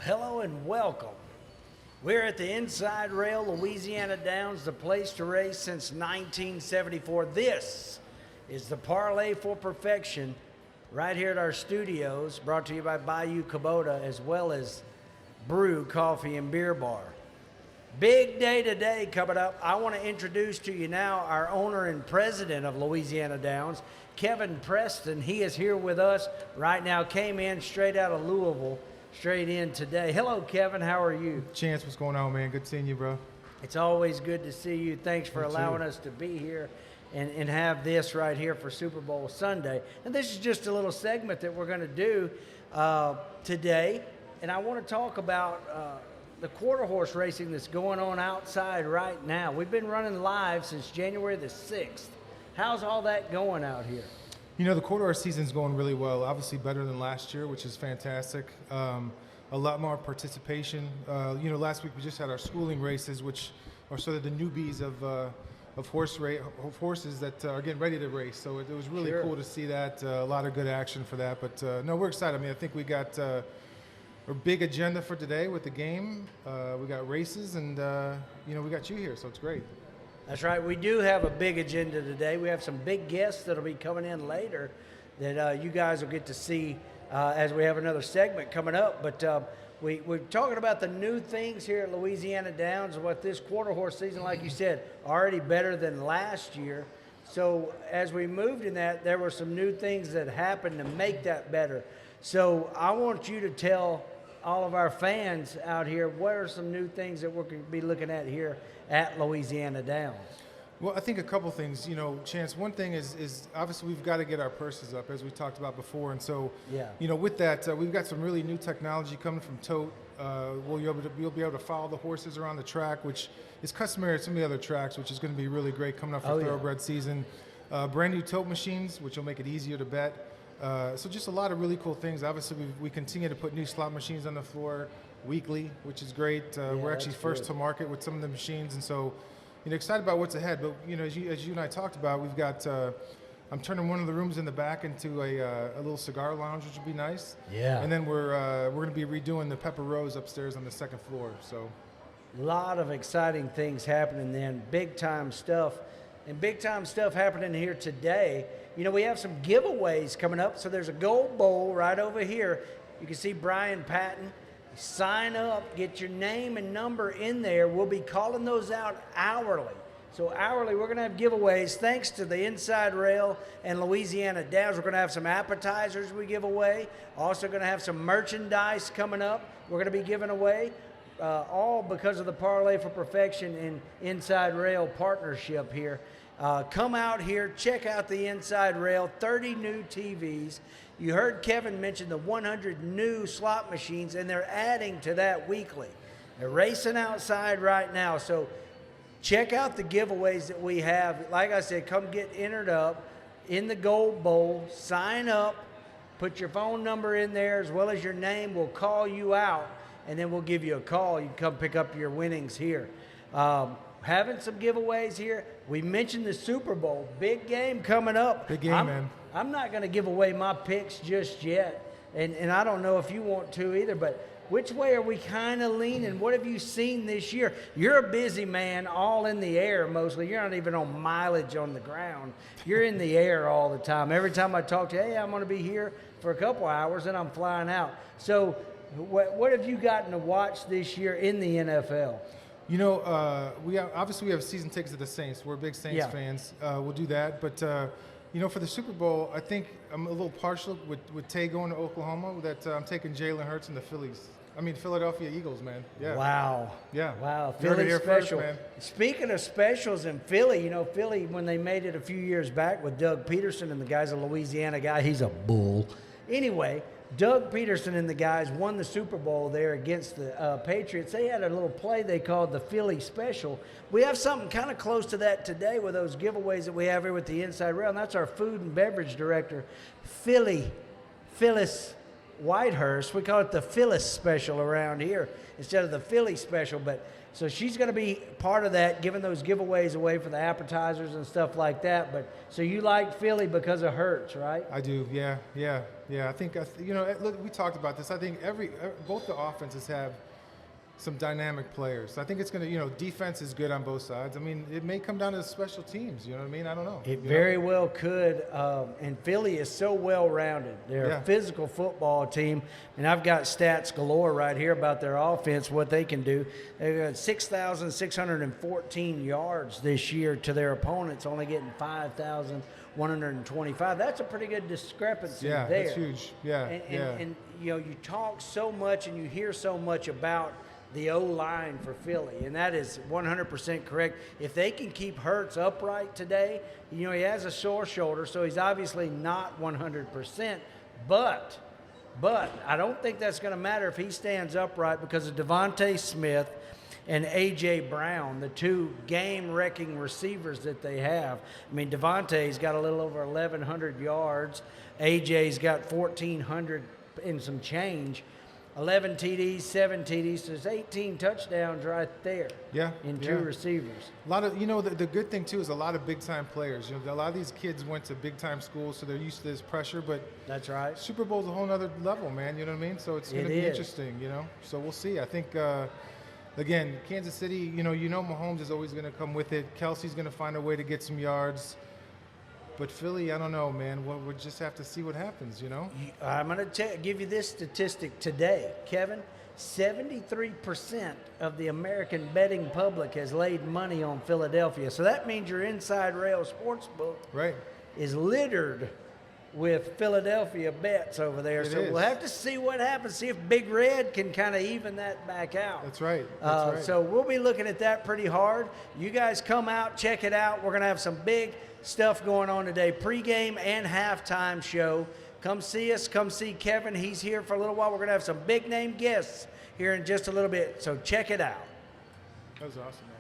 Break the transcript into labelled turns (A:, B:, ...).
A: hello and welcome. We're at the Inside Rail Louisiana Downs, the place to race since 1974. This is the Parlay for Perfection right here at our studios, brought to you by Bayou Kubota as well as Brew Coffee and Beer Bar. Big day today coming up. I want to introduce to you now our owner and president of Louisiana Downs, Kevin Preston. He is here with us right now, came in straight out of Louisville, straight in today. Hello, Kevin. How are you?
B: Chance, what's going on, man? Good seeing you, bro.
A: It's always good to see you. Thanks for allowing us to be here and have this right here for Super Bowl Sunday. And this is just a little segment that we're going to do today. And I want to talk about the quarter horse racing that's going on outside right now. We've been running live since January the 6th. How's all that going out here?
B: You know, the quarter horse season's going really well. Obviously better than last year, which is fantastic. A lot more participation. Last week we just had our schooling races, which are sort of the newbies of horses that are getting ready to race. So it was really cool to see that. A lot of good action for that. But no, we're excited. I mean, I think we got a big agenda for today with the game. We got races, and we got you here, so it's great.
A: That's right. We do have a big agenda today. We have some big guests that'll be coming in later that you guys will get to see as we have another segment coming up. But we're talking about the new things here at Louisiana Downs, what this quarter horse season, like you said, already better than last year. So as we moved in that, there were some new things that happened to make that better. So I want you to tell all of our fans out here, what are some new things that we're going to be looking at here at Louisiana Downs?
B: Well, I think a couple things, Chance. One thing is obviously we've got to get our purses up, as we talked about before. And so, with that, we've got some really new technology coming from Tote. We'll be able to follow the horses around the track, which is customary at some of the other tracks, which is going to be really great coming up for thoroughbred season. Brand new Tote machines, which will make it easier to bet. So just a lot of really cool things. Obviously, we continue to put new slot machines on the floor weekly, which is great. We're actually first to market with some of the machines, and so excited about what's ahead. But as you and I talked about, we've got. I'm turning one of the rooms in the back into a little cigar lounge, which would be nice.
A: Yeah.
B: And then we're going to be redoing the Pepper Rose upstairs on the second floor. So,
A: a lot of exciting things happening then, big time stuff, and big time stuff happening here today. We have some giveaways coming up. So there's a gold bowl right over here. You can see Brian Patton. Sign up, get your name and number in there. We'll be calling those out hourly. So hourly, we're going to have giveaways thanks to the Inside Rail and Louisiana Downs. We're going to have some appetizers we give away. Also going to have some merchandise coming up we're going to be giving away. All because of the Parlay for Perfection and Inside Rail partnership here. Come out here, check out the Inside Rail, 30 new TVs. You heard Kevin mention the 100 new slot machines, and they're adding to that weekly. They're racing outside right now, so check out the giveaways that we have. Like I said, come get entered up in the Gold Bowl, sign up, put your phone number in there as well as your name. We'll call you out, and then we'll give you a call. You can come pick up your winnings here. Having some giveaways here. We mentioned the Super Bowl. Big game coming up.
B: Big game, man.
A: I'm not going to give away my picks just yet, and I don't know if you want to either, but which way are we kind of leaning? What have you seen this year? You're a busy man, all in the air mostly. You're not even on mileage on the ground. You're in the air all the time. Every time I talk to you, hey, I'm going to be here for a couple hours, and I'm flying out. So what have you gotten to watch this year in the NFL?
B: We have season tickets to the Saints. We're big Saints fans. We'll do that. But, for the Super Bowl, I think I'm a little partial with Tay going to Oklahoma, that I'm taking Jalen Hurts and the Philadelphia Eagles, man. Yeah.
A: Wow.
B: Yeah.
A: Wow. Philly special.
B: First, man.
A: Speaking of specials in Philly, Philly, when they made it a few years back with Doug Peterson and the guy's a Louisiana guy, he's a bull. Anyway, Doug Peterson and the guys won the Super Bowl there against the Patriots. They had a little play they called the Philly Special. We have something kind of close to that today with those giveaways that we have here with the Inside Rail, and that's our food and beverage director, Phyllis Whitehurst. We call it the Phyllis special around here instead of the Philly special. But so she's going to be part of that, giving those giveaways away for the appetizers and stuff like that. But so you like Philly because of Hurts, right?
B: I do. Yeah. I think look, we talked about this. I think both the offenses have some dynamic players. I think it's going to, defense is good on both sides. I mean, it may come down to the special teams. You know what I mean? I don't know.
A: It very well could. And Philly is so well-rounded. They're a physical football team. And I've got stats galore right here about their offense, what they can do. They've got 6,614 yards this year to their opponents, only getting 5,125. That's a pretty good discrepancy there.
B: Yeah, that's huge. Yeah,
A: and you talk so much and you hear so much about the O-line for Philly, and that is 100% correct. If they can keep Hurts upright today, he has a sore shoulder, so he's obviously not 100%, but I don't think that's going to matter if he stands upright because of Devontae Smith and A.J. Brown, the two game-wrecking receivers that they have. I mean, Devontae's got a little over 1,100 yards. A.J.'s got 1,400 and some change. 11 TDs, 7 TDs, so there's 18 touchdowns right there. In two receivers.
B: A lot of, the good thing too is a lot of big time players. A lot of these kids went to big time schools, so they're used to this pressure. But
A: that's right.
B: Super Bowl's a whole other level, man. You know what I mean? So it's going to be interesting. So we'll see. I think again, Kansas City. Mahomes is always going to come with it. Kelsey's going to find a way to get some yards. But Philly, I don't know, man. We'll just have to see what happens,
A: I'm going to give you this statistic today, Kevin. 73% of the American betting public has laid money on Philadelphia. So that means your Inside Rail Sportsbook is littered with Philadelphia bets over there. We'll have to see what happens, see if Big Red can kind of even that back out.
B: That's right.
A: So we'll be looking at that pretty hard. You guys come out, check it out. We're going to have some big stuff going on today, pregame and halftime show. Come see us. Come see Kevin. He's here for a little while. We're going to have some big-name guests here in just a little bit, so check it out.
B: That was awesome, man.